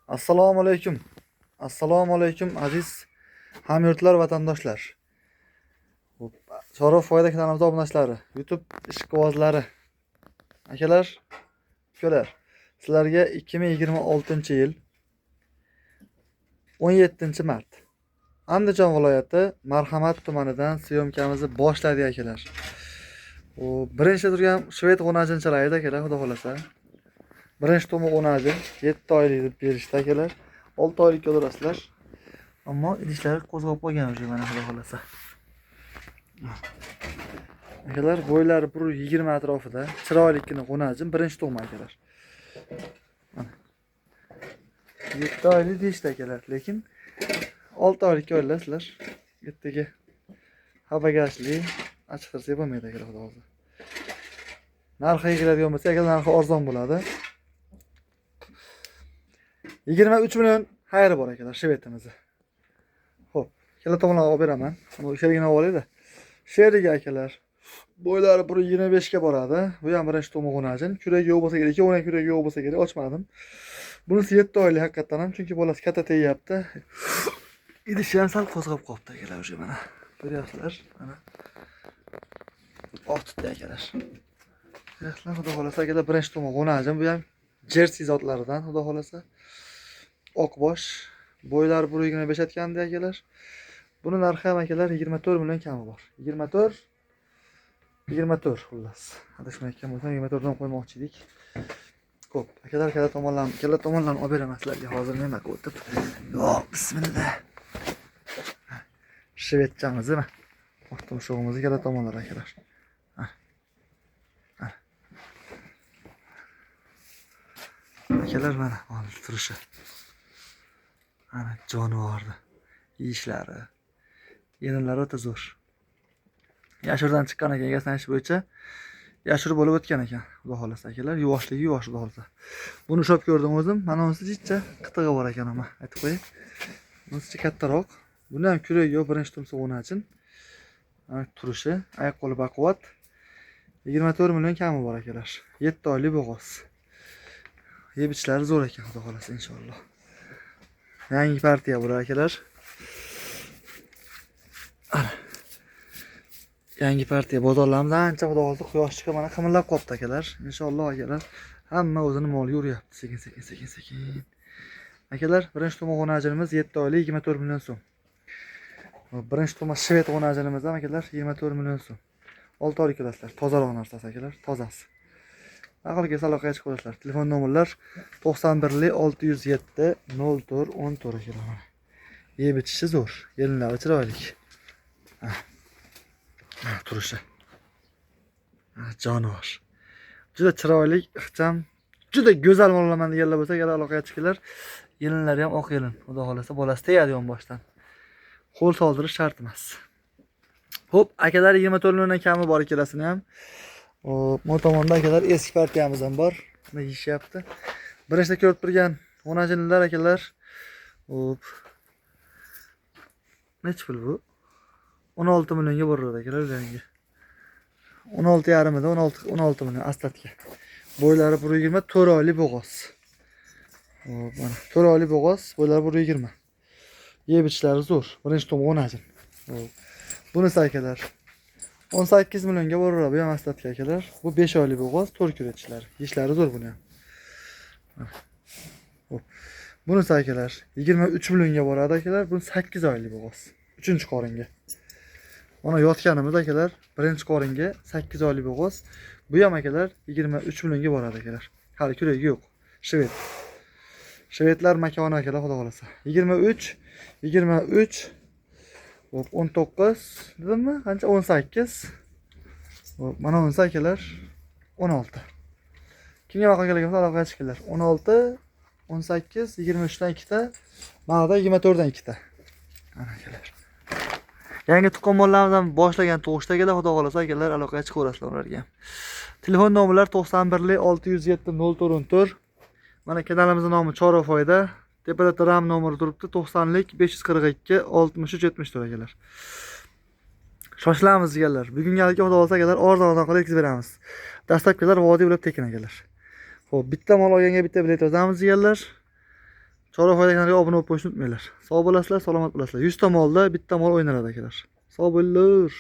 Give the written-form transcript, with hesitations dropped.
Assalomu alaykum. Assalomu alaykum aziz hamyurtlar, vatandoshlar. Chorva foyda kanalimizga obunachilari, YouTube ishqibozlari, akalar, ukalar. Sizlarga 2026-yil 17-mart Andijon viloyati Marhamat tumanidan syomkamizni boshladik akalar. Birinchi turgan shved g'unajinchilar akalar, xudo xolasa. Birinchi to'mi g'unajin 7 oylik deb berishdi akalar. 6 oylikka o'tirasizlar. Ammo idishlari qo'zg'ab qolgan o'sha mana xudo xolasa. Akalar, bo'ylari 120 atrofida, chiroylikgina g'unajin birinchi to'mi akalar. 7 oylik deyishdi akalar, lekin 6 oylikka olasizlar. Ertaga habagashli achqirsak bo'lmaydi akalar, xudo xolasa. Narxiga keladigan bo'lsa, agar narxi arzon bo'ladi. 23 million xayri bor akalar shvetimizni. Xo'p, ikkala tomonlarga olib beraman. Buni sherigini olib olaylik-da. Sheriga akalar. Bo'ylari 125 ga boradi. Bu ham birinchi to'mog'unajin. Kuragi yo'q bo'lsa kerak, ikkovini kuragi yo'q bo'lsa kerak, ochmadim. Bunisi 7 oylik haqiqatan ham, chunki bolasi katta tegyapti. Idishi ham sal qo'zg'ab qolibdi akalar o'sha mana. Ko'ryapsizlar? Mana. Oq tutdi akalar. Yaxshi, xudo xolasa akalar, birinchi to'mog'unajin. Bu ham Jersey zotlaridan, xudo xolasa. Oqbosh, bo'ylari 125 aytganda akalar. Buni narxi ham akalar 24 million kami bor. 24 xullas. Adashmayotgan bo'lsam 24 dan qo'ymoqchi edik. Xo'p, akalar, ikkala tomonlarni olib beraman sizlarga hozir nima o'tib. Yo, bismillah. Shvedchamizni, o'rtoqshog'imizni ikkala tomonlar akalar. Akalar, mana hozir turishi. Ana jonivorni ishlari, yelinlari o'ta zo'r. Yashurdan chiqqan ekan, egasini aytish bo'yicha yashur bo'lib o'tgan ekan, xudo xolasa akalar. Yuvoshligi yuvosh, xudo xolasa. Buni ushab ko'rdim o'zim. Mana bunisi jichcha qitig'i bor ekan, ama aytib qo'ying. Bunisi kattaroq. Buni ham kuragi yo'q, birinchi tumsuq o'nachin. Turishi, oyoq qo'li baquvvat. 24 million kami bor akalar. 7 oylik bo'g'oz. Yeb ichlari zo'r ekan, xudo xolasa inshaalloh. Yangi partiya bular akalar. Yangi partiya bozorlarimiz ancha xudo xolasa quyosh chiqib mana qimillab qolibdi akalar. Inshaalloh akalar, hamma o'zini moliga yuryapti sekin. Akalar, birinchi to'ma g'unajinimiz 7 oylik 24 million so'm. Birinchi to'ma shved g'unajinimiz ham akalar 24 million so'm. 6 oylik kilasizlar. Tozaroq narsasi akalar, tozasi. Aqlga aloqaga chiqib olasizlar. Telefon nomerlar 91 607 04 14 akalar. Yeb ichishi zo'r, yelinlari chiroyli. Turishi. Jonivor. Juda chiroyli, ixcham, juda go'zal mollaman deganlar bo'lsa, agar aloqaga chiqinglar. Yelinlari ham oq yelin. Xudo xolasa bolasi tegadi yonboshdan. Qo'l soldirish shart emas. Xo'p, akalar, 24 milliondan kami bor ikkalasini ham. Bu tomonda akalar eski partiyamiz ham bor. Buni yeyishyapti. Birinchida ko'rib turgan g'unajinlar akalar. Hop. Nech pul bu? 16 millionga boradi akalar ularga. 16,5 ida 16 million aslatga. Bo'ylari 120, 4 oylik bo'g'oz. Hop, mana 4 oylik bo'g'oz, bo'ylari 120. Yeb ichlari zo'r. Birinchi to'm g'unajin. Hop. Bunisi akalar 18 millionga boradi, bu ham aslatga akalar. Bu 5 oylik bo'g'oz, 4 kuretchilar. Ishlari zo'r buni ham. Hop. Bunisi akalar 23 millionga boradi akalar. Bu 8 oylik bo'g'oz. 3-qoringa. Mana yotganimiz akalar, birinchi qoringa 8 oylik bo'g'oz. Bu ham akalar 23 millionga boradi akalar. Hali kuragi yo'q. Shved. Shvedlar makoni akalar, xudo xolasa. 23 hop 19 dedimmi? Qancha? 18. Hop, mana bunisi akalar 16. Kimga ma'qul kelgan bo'lsa aloqaga chiqinglar. 16, 18, 23 dan 2 ta, mana da 24 dan 2 ta. Ana akalar. Yangi tuqqan mollarimizni boshlagan tug'ishdagilar, xudo xolasa akalar, aloqaga chiqaverasizlar ularga. Telefon nomerlar 91 607 0414. Mana kanalimizning nomi Chorva foyda. Tepada Ram nomeri turibdi, 90lik 542 63 74 akalar. Shoshilamiz deganlar. Bugungalikka xudo xolasa akalar, arzon qilib yetkazib beramiz. Dastlabkilar vodiy bo'lib tekin akalar. Xo'p, bitta mol olganga bitta bilet yozamiz deganlar. Chorva foyda kanaliga obuna bo'lib qo'yishni unutmanglar. Sog' bo'lasizlar, salomat bo'lasizlar. 100 ta molda bitta mol o'ynaladi akalar. Sog' bo'linglar.